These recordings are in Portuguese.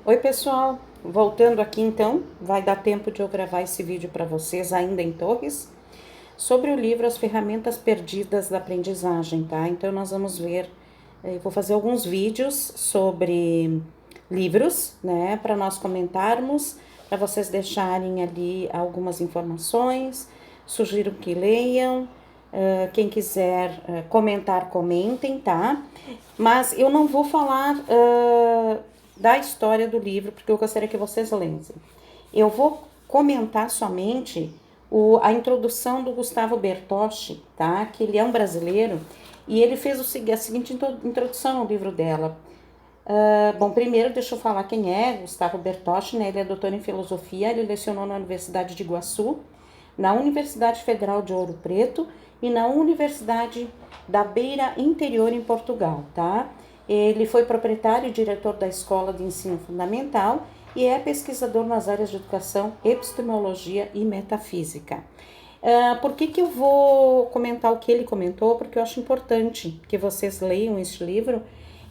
Oi pessoal, voltando aqui então, vai dar tempo de eu gravar esse vídeo para vocês ainda em Torres, sobre o livro As Ferramentas Perdidas da Aprendizagem, tá? Então nós vamos ver, eu vou fazer alguns vídeos sobre livros, né, para nós comentarmos, para vocês deixarem ali algumas informações, sugiro que leiam, quem quiser comentar, comentem, tá? Mas eu não vou falar da história do livro, porque eu gostaria que vocês lessem. Eu vou comentar somente a introdução do Gustavo Bertocci, tá? Que ele é um brasileiro e ele fez a seguinte introdução no livro dela. Bom, primeiro deixa eu falar quem é Gustavo Bertocci, né? Ele é doutor em filosofia, ele lecionou na Universidade de Iguaçu, na Universidade Federal de Ouro Preto e na Universidade da Beira Interior em Portugal, tá? Ele foi proprietário e diretor da Escola de Ensino Fundamental e é pesquisador nas áreas de educação, epistemologia e metafísica. Por que eu vou comentar o que ele comentou? Porque eu acho importante que vocês leiam este livro.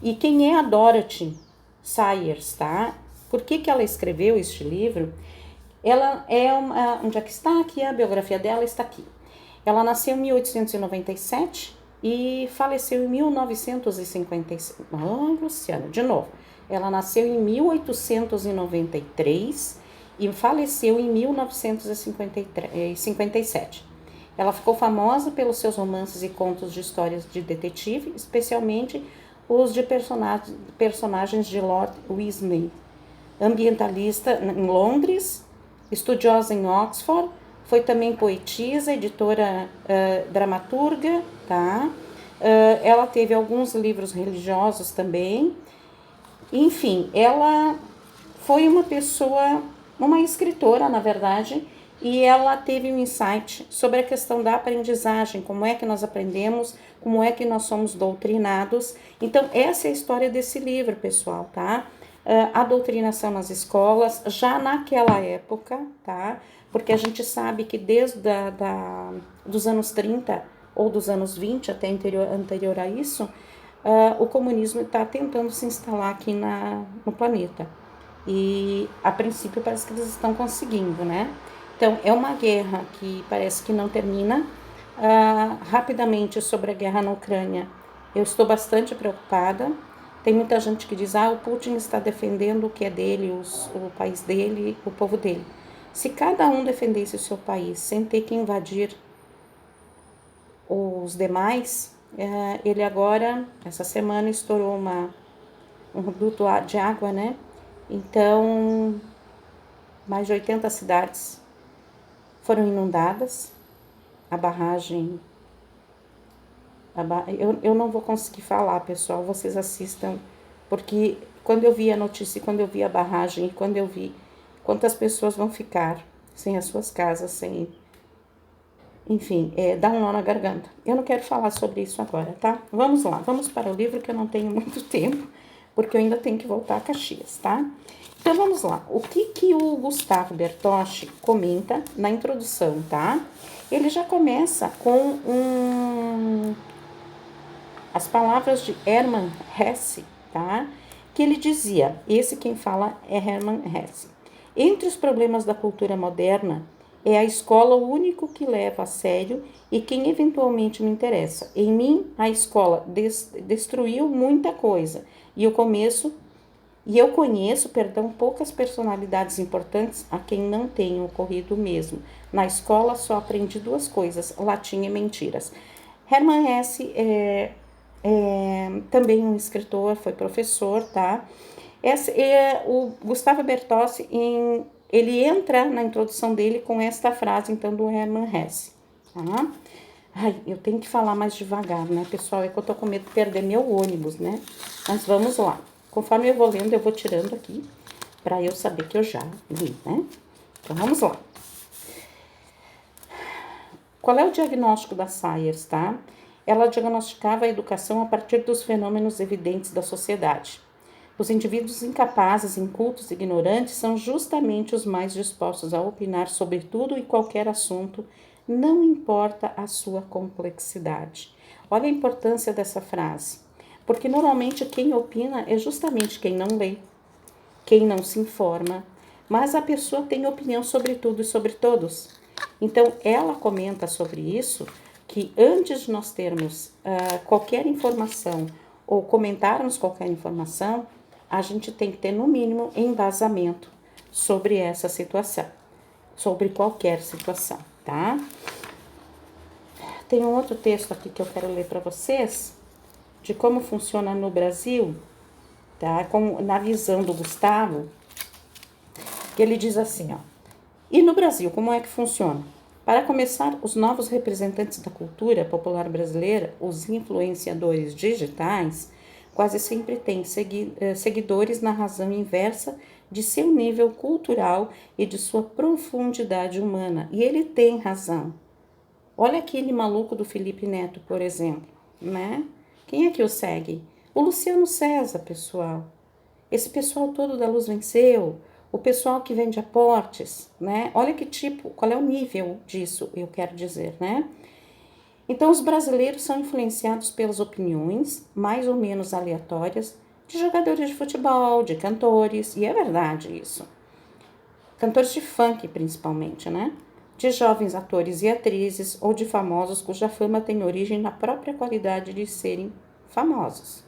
E quem é a Dorothy Sayers, tá? Por que ela escreveu este livro? Ela é onde é que está aqui? A biografia dela está aqui. Ela nasceu em 1897 e faleceu em 1955. Luciana, de novo. Ela nasceu em 1893 e faleceu em 1957. Ela ficou famosa pelos seus romances e contos de histórias de detetive, especialmente os de personagens de Lord Weasley. Ambientalista em Londres, estudiosa em Oxford, foi também poetisa, editora, dramaturga, tá? Ela teve alguns livros religiosos também. Enfim, ela foi uma pessoa, uma escritora, na verdade, e ela teve um insight sobre a questão da aprendizagem, como é que nós aprendemos, como é que nós somos doutrinados. Então, essa é a história desse livro, pessoal, tá? A doutrinação nas escolas, já naquela época, tá? Porque a gente sabe que desde dos anos 30 ou dos anos 20 até anterior a isso, o comunismo está tentando se instalar aqui no planeta. E a princípio parece que eles estão conseguindo, né? Então é uma guerra que parece que não termina. Rapidamente sobre a guerra na Ucrânia, eu estou bastante preocupada. Tem muita gente que diz, o Putin está defendendo o que é dele, o país dele, o povo dele. Se cada um defendesse o seu país sem ter que invadir os demais, ele agora, essa semana, estourou um duto de água, né? Então, mais de 80 cidades foram inundadas. A barragem... Eu não vou conseguir falar, pessoal, vocês assistam, porque quando eu vi a notícia, quando eu vi a barragem, e quando eu vi quantas pessoas vão ficar sem as suas casas, sem... Enfim, dá um nó na garganta. Eu não quero falar sobre isso agora, tá? Vamos lá, vamos para o livro, que eu não tenho muito tempo, porque eu ainda tenho que voltar a Caxias, tá? Então, vamos lá. O que o Gustavo Bertocci comenta na introdução, tá? Ele já começa com as palavras de Hermann Hesse, tá? Que ele dizia, esse quem fala é Hermann Hesse. Entre os problemas da cultura moderna, é a escola o único que leva a sério e quem eventualmente me interessa. Em mim, a escola destruiu muita coisa e eu conheço, poucas personalidades importantes a quem não tenha ocorrido o mesmo. Na escola só aprendi duas coisas, latim e mentiras. Hermann Hesse é também um escritor, foi professor, tá? O Gustavo Bertocci, ele entra na introdução dele com esta frase, então, do Hermann Hesse, tá? Eu tenho que falar mais devagar, né, pessoal? É que eu tô com medo de perder meu ônibus, né? Mas vamos lá. Conforme eu vou lendo, eu vou tirando aqui, para eu saber que eu já li, né? Então, vamos lá. Qual é o diagnóstico da Sayers, tá? Ela diagnosticava a educação a partir dos fenômenos evidentes da sociedade. Os indivíduos incapazes, incultos e ignorantes são justamente os mais dispostos a opinar sobre tudo e qualquer assunto, não importa a sua complexidade. Olha a importância dessa frase, porque normalmente quem opina é justamente quem não lê, quem não se informa, mas a pessoa tem opinião sobre tudo e sobre todos. Então, ela comenta sobre isso, que antes de nós termos qualquer informação ou comentarmos qualquer informação, a gente tem que ter, no mínimo, embasamento sobre essa situação, sobre qualquer situação, tá? Tem um outro texto aqui que eu quero ler para vocês, de como funciona no Brasil, tá? Na visão do Gustavo, que ele diz assim, ó. E no Brasil, como é que funciona? Para começar, os novos representantes da cultura popular brasileira, os influenciadores digitais, quase sempre têm seguidores na razão inversa de seu nível cultural e de sua profundidade humana. E ele tem razão. Olha aquele maluco do Felipe Neto, por exemplo, né? Quem é que o segue? O Luciano César, pessoal. Esse pessoal todo da Luz Venceu, o pessoal que vende aportes, né? Olha que tipo, qual é o nível disso, eu quero dizer, né? Então, os brasileiros são influenciados pelas opiniões, mais ou menos aleatórias, de jogadores de futebol, de cantores, e é verdade isso. Cantores de funk, principalmente, né? De jovens atores e atrizes ou de famosos cuja fama tem origem na própria qualidade de serem famosos.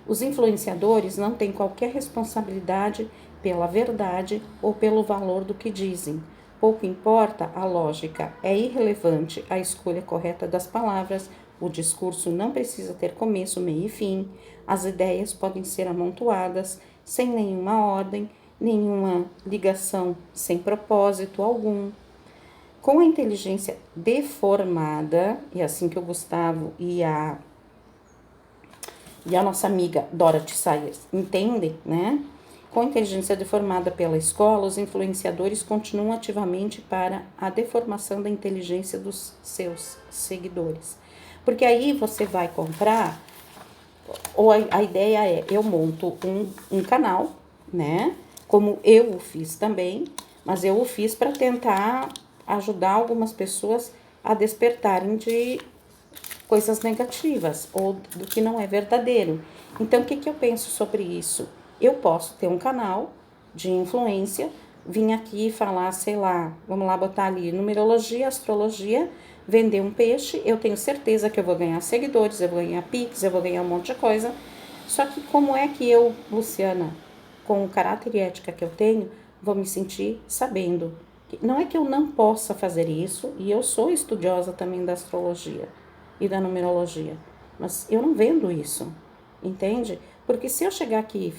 Os influenciadores não têm qualquer responsabilidade pela verdade ou pelo valor do que dizem. Pouco importa a lógica, é irrelevante a escolha correta das palavras, o discurso não precisa ter começo, meio e fim, as ideias podem ser amontoadas sem nenhuma ordem, nenhuma ligação, sem propósito algum. Com a inteligência deformada, e assim que o Gustavo e a nossa amiga Dorothy Sayers entendem, né? Com a inteligência deformada pela escola, os influenciadores continuam ativamente para a deformação da inteligência dos seus seguidores. Porque aí você vai comprar, ou a ideia é, eu monto um canal, né? Como eu o fiz também, mas eu o fiz para tentar ajudar algumas pessoas a despertarem de coisas negativas ou do que não é verdadeiro. Então, o que eu penso sobre isso? Eu posso ter um canal de influência, vim aqui falar, sei lá, vamos lá botar ali numerologia, astrologia, vender um peixe, eu tenho certeza que eu vou ganhar seguidores, eu vou ganhar Pix, eu vou ganhar um monte de coisa. Só que como é que eu, Luciana, com o caráter e ética que eu tenho, vou me sentir sabendo? Não é que eu não possa fazer isso, e eu sou estudiosa também da astrologia e da numerologia, mas eu não vendo isso, entende? Porque se eu chegar aqui,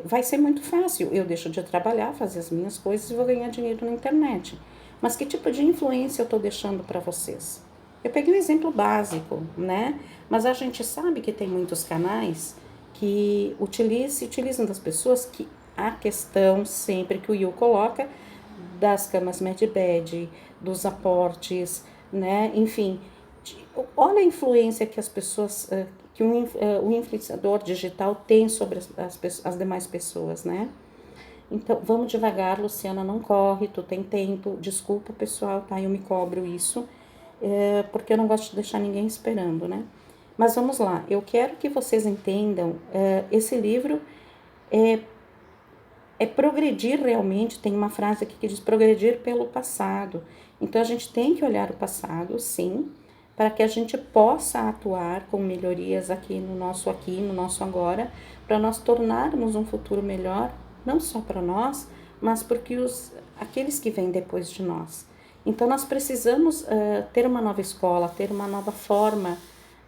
vai ser muito fácil, eu deixo de trabalhar, fazer as minhas coisas e vou ganhar dinheiro na internet. Mas que tipo de influência eu estou deixando para vocês? Eu peguei um exemplo básico, né? Mas a gente sabe que tem muitos canais que se utilizam das pessoas, que a questão sempre que o Will coloca, das camas Medbed, dos aportes, né? Enfim, olha a influência que as pessoas, que o influenciador digital tem sobre as demais pessoas, né? Então, vamos devagar, Luciana, não corre, tu tem tempo. Desculpa, pessoal, tá? Eu me cobro isso, porque eu não gosto de deixar ninguém esperando, né? Mas vamos lá, eu quero que vocês entendam, esse livro é progredir realmente, tem uma frase aqui que diz progredir pelo passado. Então, a gente tem que olhar o passado, sim, para que a gente possa atuar com melhorias aqui, no nosso agora, para nós tornarmos um futuro melhor, não só para nós, mas porque aqueles que vêm depois de nós. Então, nós precisamos ter uma nova escola, ter uma nova forma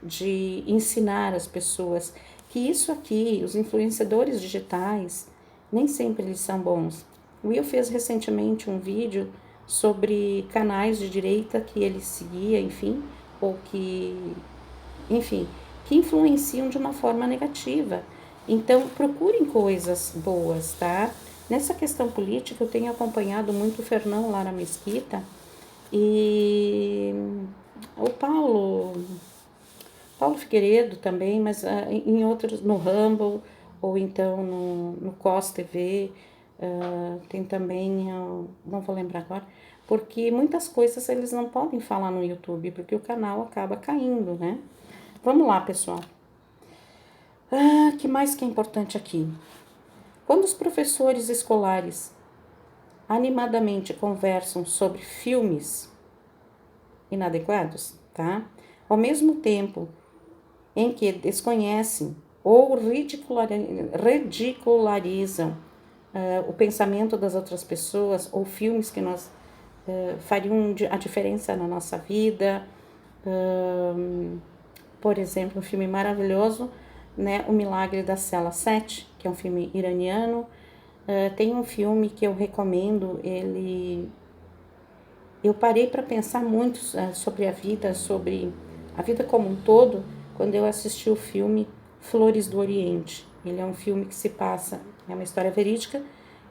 de ensinar as pessoas que isso aqui, os influenciadores digitais, nem sempre eles são bons. O Will fez recentemente um vídeo sobre canais de direita que ele seguia, enfim, ou que, enfim, que influenciam de uma forma negativa. Então, procurem coisas boas, tá? Nessa questão política, eu tenho acompanhado muito o Fernão lá na Mesquita e o Paulo Figueiredo também, mas em outros, no Rumble, ou então no COS TV, tem também, não vou lembrar agora, porque muitas coisas eles não podem falar no YouTube, porque o canal acaba caindo, né? Vamos lá, pessoal. Que mais que é importante aqui? Quando os professores escolares animadamente conversam sobre filmes inadequados, tá? Ao mesmo tempo em que desconhecem ou ridicularizam o pensamento das outras pessoas ou filmes que nós fariam a diferença na nossa vida. Por exemplo, um filme maravilhoso, né, O Milagre da Cela 7, que é um filme iraniano. Tem um filme que eu recomendo, eu parei para pensar muito sobre a vida como um todo, quando eu assisti o filme Flores do Oriente. Ele é um filme que se passa, é uma história verídica,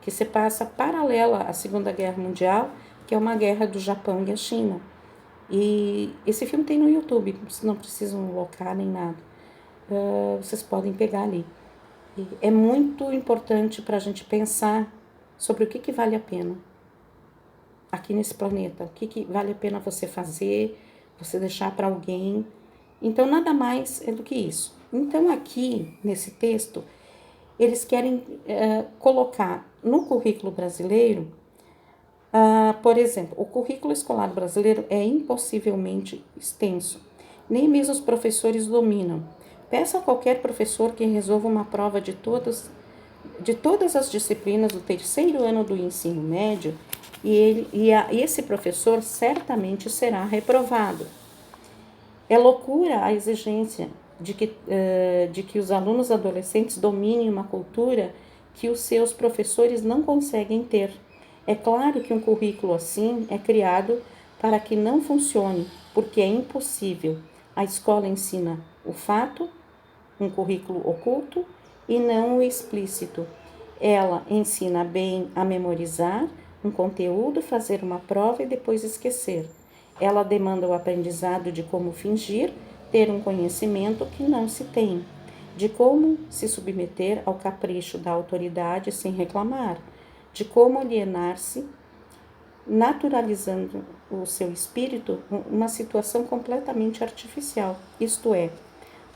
que se passa paralela à Segunda Guerra Mundial, que é uma guerra do Japão e a China. E esse filme tem no YouTube, vocês não precisam locar nem nada. Vocês podem pegar ali. E é muito importante para a gente pensar sobre o que vale a pena aqui nesse planeta, o que vale a pena você fazer, você deixar para alguém. Então, nada mais é do que isso. Então, aqui nesse texto, eles querem colocar no currículo brasileiro, por exemplo, o currículo escolar brasileiro é impossivelmente extenso. Nem mesmo os professores dominam. Peça a qualquer professor que resolva uma prova de todas as disciplinas do terceiro ano do ensino médio e esse professor certamente será reprovado. É loucura a exigência de que os alunos adolescentes dominem uma cultura que os seus professores não conseguem ter. É claro que um currículo assim é criado para que não funcione, porque é impossível. A escola ensina o fato, um currículo oculto, e não o explícito. Ela ensina bem a memorizar um conteúdo, fazer uma prova e depois esquecer. Ela demanda o aprendizado de como fingir ter um conhecimento que não se tem, de como se submeter ao capricho da autoridade sem reclamar, de como alienar-se, naturalizando o seu espírito uma situação completamente artificial, isto é,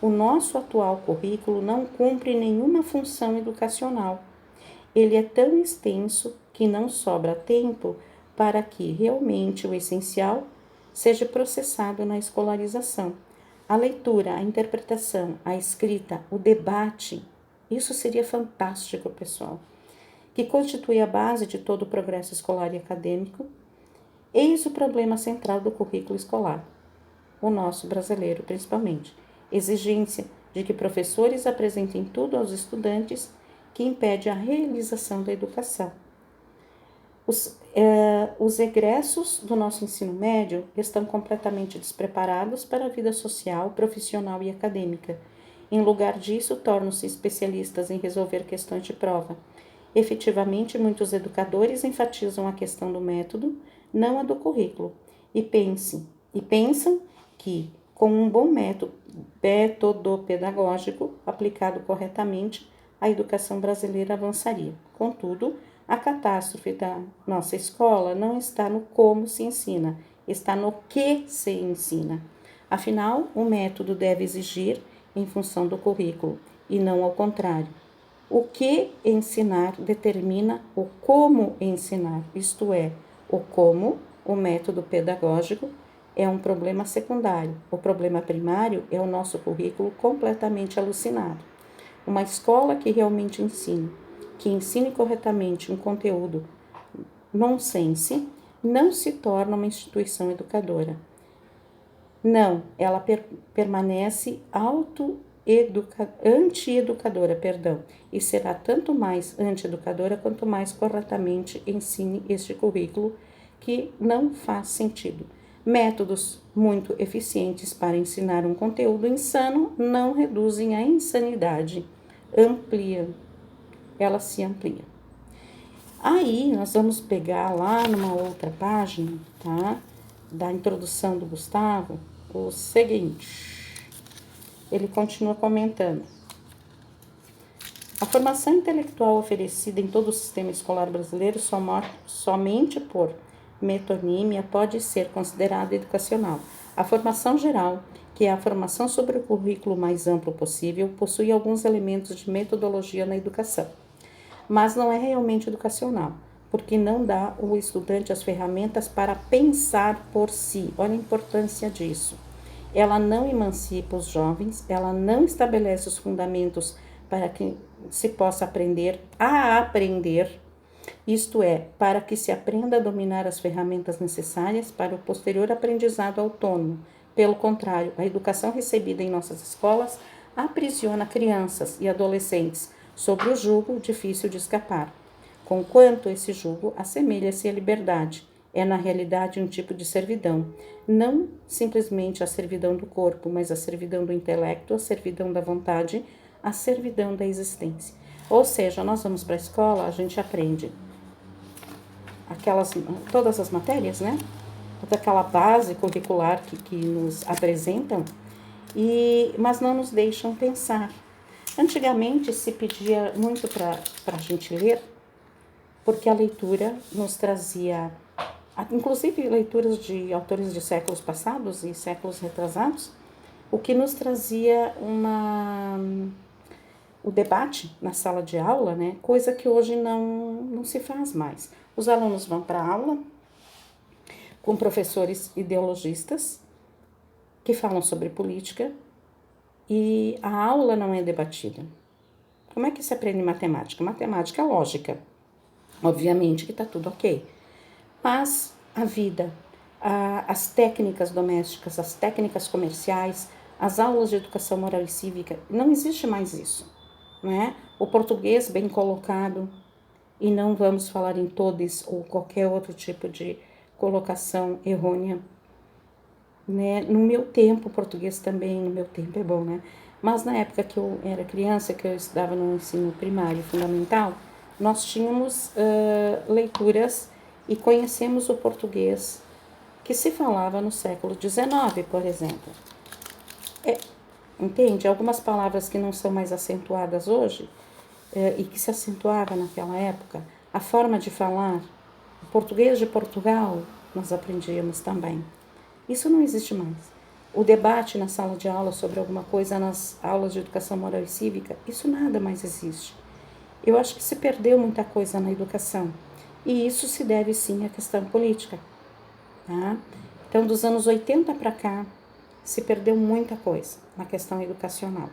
o nosso atual currículo não cumpre nenhuma função educacional. Ele é tão extenso que não sobra tempo para que realmente o essencial seja processado na escolarização. A leitura, a interpretação, a escrita, o debate, isso seria fantástico, pessoal, que constitui a base de todo o progresso escolar e acadêmico. Eis o problema central do currículo escolar, o nosso brasileiro principalmente. Exigência de que professores apresentem tudo aos estudantes, que impede a realização da educação. Os egressos do nosso ensino médio estão completamente despreparados para a vida social, profissional e acadêmica. Em lugar disso, tornam-se especialistas em resolver questões de prova. Efetivamente, muitos educadores enfatizam a questão do método, não a do currículo, e pensam que, com um bom método pedagógico aplicado corretamente, a educação brasileira avançaria. Contudo, a catástrofe da nossa escola não está no como se ensina, está no que se ensina. Afinal, o método deve exigir em função do currículo, e não ao contrário. O que ensinar determina o como ensinar, isto é, o como, o método pedagógico, é um problema secundário. O problema primário é o nosso currículo completamente alucinado. Uma escola que realmente ensine, que ensine corretamente um conteúdo nonsense, não se torna uma instituição educadora. Não, ela permanece anti-educadora, e será tanto mais anti-educadora quanto mais corretamente ensine este currículo que não faz sentido. Métodos muito eficientes para ensinar um conteúdo insano não reduzem a insanidade, ela se amplia. Aí, nós vamos pegar lá numa outra página, tá? Da introdução do Gustavo, o seguinte. Ele continua comentando. A formação intelectual oferecida em todo o sistema escolar brasileiro somente por metonímia pode ser considerada educacional. A formação geral, que é a formação sobre o currículo mais amplo possível, possui alguns elementos de metodologia na educação. mas não é realmente educacional, porque não dá ao estudante as ferramentas para pensar por si. Olha a importância disso. Ela não emancipa os jovens, ela não estabelece os fundamentos para que se possa aprender a aprender, isto é, para que se aprenda a dominar as ferramentas necessárias para o posterior aprendizado autônomo. Pelo contrário, a educação recebida em nossas escolas aprisiona crianças e adolescentes sobre o jugo difícil de escapar. Conquanto esse jugo assemelha-se à liberdade, é na realidade um tipo de servidão, não simplesmente a servidão do corpo, mas a servidão do intelecto, a servidão da vontade, a servidão da existência. Ou seja, nós vamos para a escola, a gente aprende todas as matérias, né? Toda aquela base curricular que nos apresentam, mas não nos deixam pensar. Antigamente se pedia muito para a gente ler, porque a leitura nos trazia, inclusive leituras de autores de séculos passados e séculos retrasados, o que nos trazia o debate na sala de aula, né? Coisa que hoje não se faz mais. Os alunos vão para a aula com professores ideologistas que falam sobre política e a aula não é debatida. Como é que se aprende matemática? Matemática é lógica. Obviamente que está tudo ok. Mas a vida, as técnicas domésticas, as técnicas comerciais, as aulas de educação moral e cívica, não existe mais isso, né? O português bem colocado, e não vamos falar em todes ou qualquer outro tipo de colocação errônea, né? No meu tempo, o português também, no meu tempo é bom, né? Mas na época que eu era criança, que eu estudava no ensino primário e fundamental, nós tínhamos leituras e conhecemos o português que se falava no século XIX, por exemplo. Entende? Algumas palavras que não são mais acentuadas hoje e que se acentuava naquela época, a forma de falar, o português de Portugal, nós aprendíamos também. Isso não existe mais. O debate na sala de aula sobre alguma coisa nas aulas de educação moral e cívica, isso nada mais existe. Eu acho que se perdeu muita coisa na educação. E isso se deve sim à questão política. Tá? Então, dos anos 80 para cá, se perdeu muita coisa na questão educacional.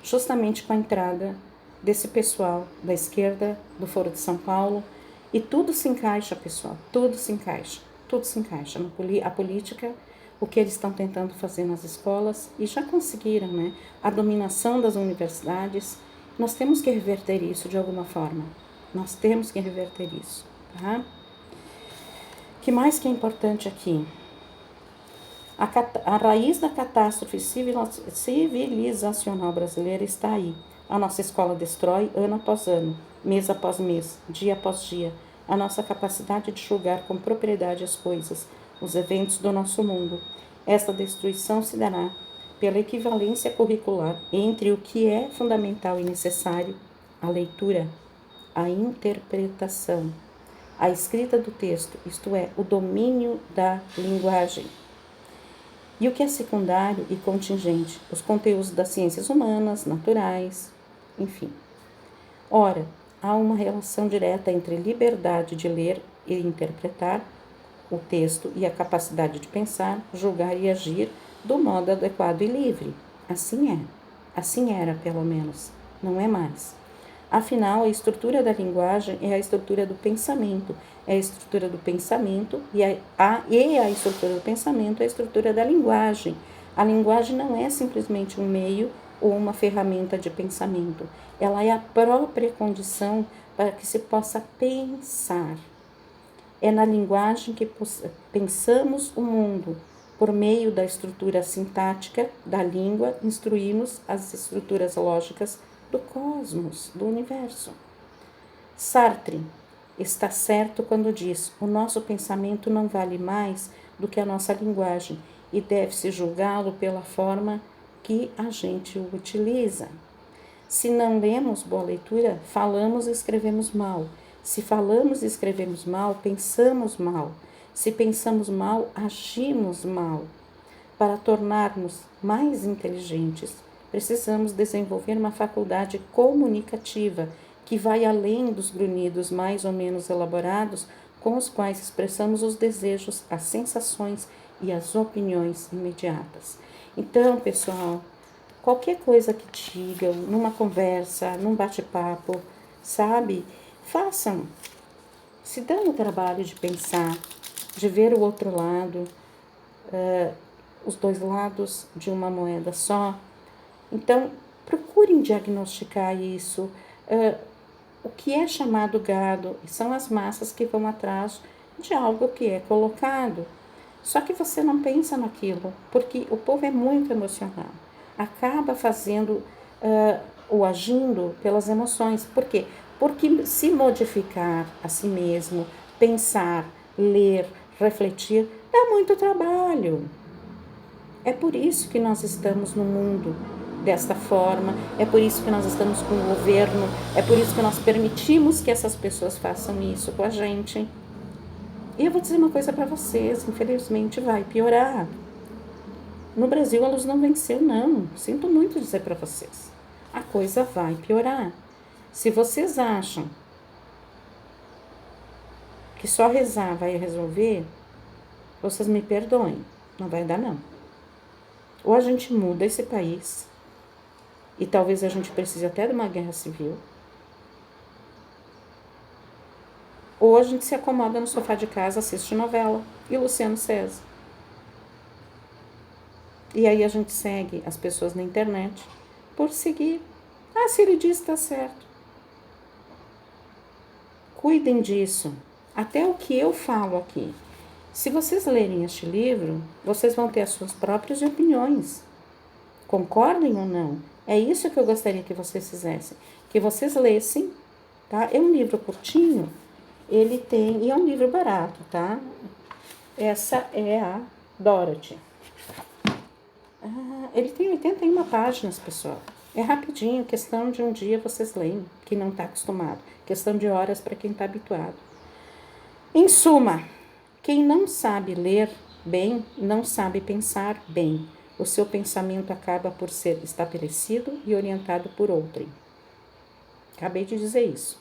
Justamente com a entrada desse pessoal da esquerda, do Foro de São Paulo, e tudo se encaixa, pessoal, tudo se encaixa. A política, o que eles estão tentando fazer nas escolas, e já conseguiram, né? A dominação das universidades. Nós temos que reverter isso de alguma forma. Nós temos que reverter isso, tá? O que mais que é importante aqui? A raiz da catástrofe civilizacional brasileira está aí. A nossa escola destrói ano após ano, mês após mês, dia após dia, a nossa capacidade de julgar com propriedade as coisas, os eventos do nosso mundo. Esta destruição se dará pela equivalência curricular entre o que é fundamental e necessário, a leitura, a interpretação, a escrita do texto, isto é, o domínio da linguagem. E o que é secundário e contingente, os conteúdos das ciências humanas, naturais, enfim. Ora, há uma relação direta entre liberdade de ler e interpretar o texto e a capacidade de pensar, julgar e agir do modo adequado e livre. Assim é. Assim era, pelo menos. Não é mais. Afinal, a estrutura da linguagem é a estrutura do pensamento. É a estrutura do pensamento e a estrutura do pensamento é a estrutura da linguagem. A linguagem não é simplesmente um meio ou uma ferramenta de pensamento. Ela é a própria condição para que se possa pensar. É na linguagem que pensamos o mundo. Por meio da estrutura sintática da língua, instruímos as estruturas lógicas do cosmos, do universo. Sartre está certo quando diz: o nosso pensamento não vale mais do que a nossa linguagem e deve-se julgá-lo pela forma que a gente o utiliza. Se não lemos boa leitura, falamos e escrevemos mal. Se falamos e escrevemos mal, pensamos mal. Se pensamos mal, agimos mal. Para tornarmos mais inteligentes, precisamos desenvolver uma faculdade comunicativa que vai além dos grunhidos mais ou menos elaborados com os quais expressamos os desejos, as sensações e as opiniões imediatas. Então, pessoal, qualquer coisa que digam, numa conversa, num bate-papo, sabe? Façam. Se dão o trabalho de pensar, de ver o outro lado, os dois lados de uma moeda só. Então, procurem diagnosticar isso. O que é chamado gado são as massas que vão atrás de algo que é colocado. Só que você não pensa naquilo, porque o povo é muito emocional. Acaba fazendo ou agindo pelas emoções. Por quê? Porque se modificar a si mesmo, pensar, ler, refletir, dá muito trabalho. É por isso que nós estamos no mundo desta forma, é por isso que nós estamos com o governo, é por isso que nós permitimos que essas pessoas façam isso com a gente. E eu vou dizer uma coisa para vocês, infelizmente vai piorar. No Brasil a luz não venceu, não. Sinto muito dizer para vocês. A coisa vai piorar. Se vocês acham que só rezar vai resolver, vocês me perdoem. Não vai dar, não. Ou a gente muda esse país, e talvez a gente precise até de uma guerra civil, ou a gente se acomoda no sofá de casa, assiste novela e Luciano César. E aí a gente segue as pessoas na internet por seguir. Ah, se ele diz, tá certo. Cuidem disso. Até o que eu falo aqui. Se vocês lerem este livro, vocês vão ter as suas próprias opiniões. Concordem ou não? É isso que eu gostaria que vocês fizessem. Que vocês lessem, tá? É um livro curtinho, ele tem, e é um livro barato, tá? Essa é a Dorothy. Ele tem 81 páginas, pessoal. É rapidinho, questão de um dia vocês leem, quem não está acostumado. Questão de horas para quem está habituado. Em suma, quem não sabe ler bem, não sabe pensar bem. O seu pensamento acaba por ser estabelecido e orientado por outrem. Acabei de dizer isso.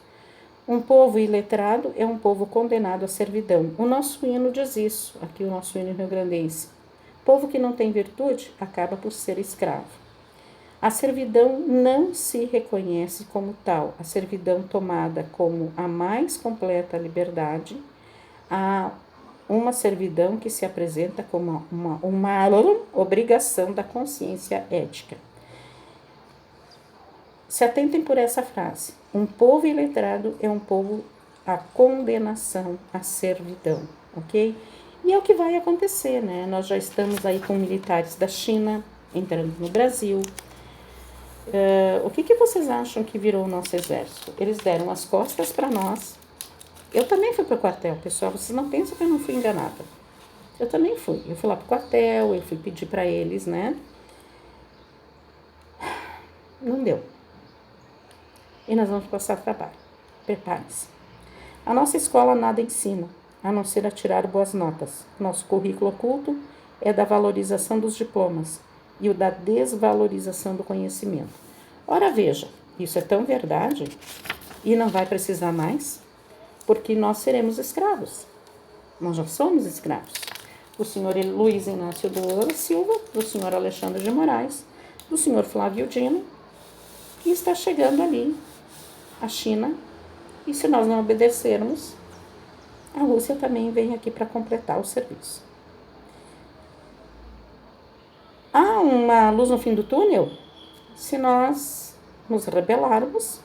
Um povo iletrado é um povo condenado à servidão. O nosso hino diz isso, aqui o nosso hino rio-grandense. Povo que não tem virtude acaba por ser escravo. A servidão não se reconhece como tal. A servidão tomada como a mais completa liberdade, uma servidão que se apresenta como uma obrigação da consciência ética. Se atentem por essa frase. Um povo iletrado é um povo à condenação à servidão, ok? E é o que vai acontecer, né? Nós já estamos aí com militares da China entrando no Brasil. O que vocês acham que virou o nosso exército? Eles deram as costas para nós. Eu também fui para o quartel, pessoal. Vocês não pensam que eu não fui enganada. Eu também fui. Eu fui lá para o quartel, eu fui pedir para eles, né? Não deu. E nós vamos passar trabalho. Prepare-se. A nossa escola nada ensina, a não ser a tirar boas notas. Nosso currículo oculto é da valorização dos diplomas e o da desvalorização do conhecimento. Ora, veja, isso é tão verdade e não vai precisar mais? Porque nós seremos escravos. Nós já somos escravos. Do senhor Luiz Inácio Lula da Silva, do senhor Alexandre de Moraes, do senhor Flávio Dino, e está chegando ali a China. E se nós não obedecermos, a Rússia também vem aqui para completar o serviço. Há uma luz no fim do túnel? Se nós nos rebelarmos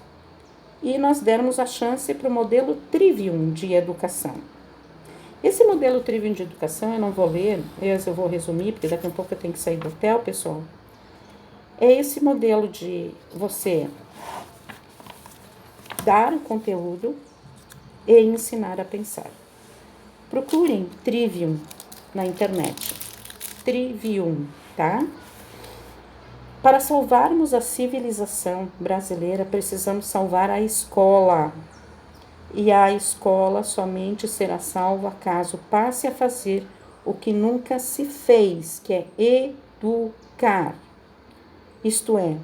e nós dermos a chance para o modelo Trivium de educação. Esse modelo Trivium de educação, eu não vou ler, eu vou resumir, porque daqui a pouco eu tenho que sair do hotel, pessoal. É esse modelo de você dar o conteúdo e ensinar a pensar. Procurem Trivium na internet. Trivium, tá? Para salvarmos a civilização brasileira, precisamos salvar a escola. E a escola somente será salva caso passe a fazer o que nunca se fez, que é educar. Isto é,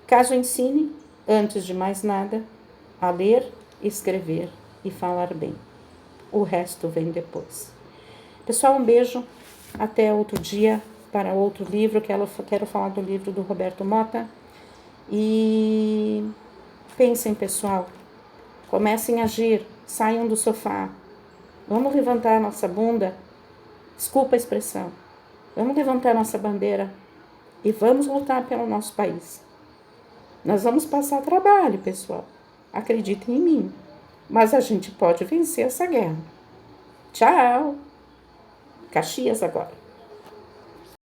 caso ensine, antes de mais nada, a ler, escrever e falar bem. O resto vem depois. Pessoal, um beijo. Até outro dia para outro livro. Quero falar do livro do Roberto Mota. E pensem, pessoal. Comecem a agir. Saiam do sofá. Vamos levantar nossa bunda. Desculpa a expressão. Vamos levantar nossa bandeira e vamos lutar pelo nosso país. Nós vamos passar trabalho, pessoal. Acreditem em mim. Mas a gente pode vencer essa guerra. Tchau! Caxias agora.